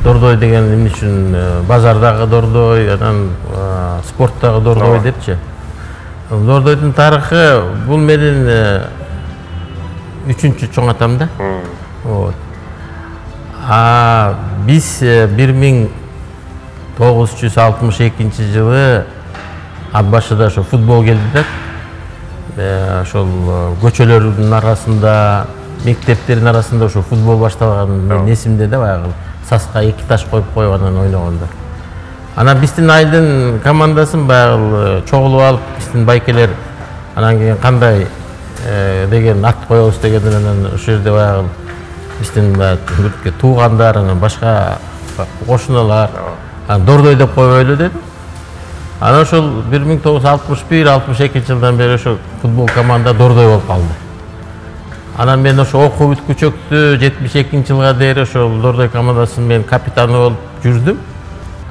Дордой деген эмне үчүн базардагы Дордой, анан спорттагы Дордой депчи. Дордойдун тарыхы бул менин 3-чү чоң атам да. Вот. Биз 1962 жылы ат башыда ошо футбол келди да. Ошол көчөлөрдүн арасында, мектептердин арасында ошо футбол башталган мен эсимде да, баягы саска 2 таш коюп коюп анан ойногондор. Анан биздин айылдын командасын баягы чогулуп алып, биздин байкелер анан кийин кандай деген ат коебуз дегенден анан ошол жерде баягы биздин туугандар, анан башка кошуналар Дордой деп коелу деди. Анан ошол 1961-62 жылдан бери ошо футбол команда Дордой болуп калды. Анан мен ошо окуу бүткүчөктү 72 жылга дейин ошол Дордой командасынын мен капитаны болуп жүрдүм.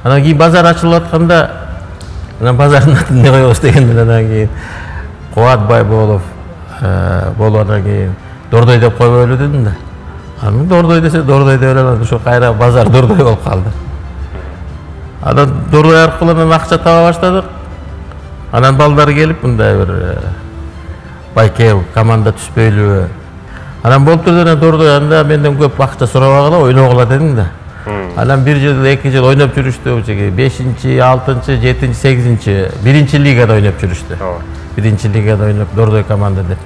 Анан кийин базар ачылып атканда, анан базардын атын эмне коебуз дегенден анан кийин Кубат Байболов болуп анан кийин Дордой деп коелу дедим да. Анан Дордой десе Дордой деп эле ошо кайра базар Дордой болуп калды. Анан Дордой аркылуу анан акча таба баштадык. Анан балдар келип мындай бир байке команда түшпөйлүбү. Анан болуп турду, анан Дордой анда менден көп акча сурабагыла, ойногула дедим да. Анан 1 жыл, 2 жыл ойноп жүрүштү, 5-чи, 6-чы, 7-чи, 8-чи, 1-чи лигада ойноп жүрүштү. 1-чи лигада ойноп Дордой команда деп.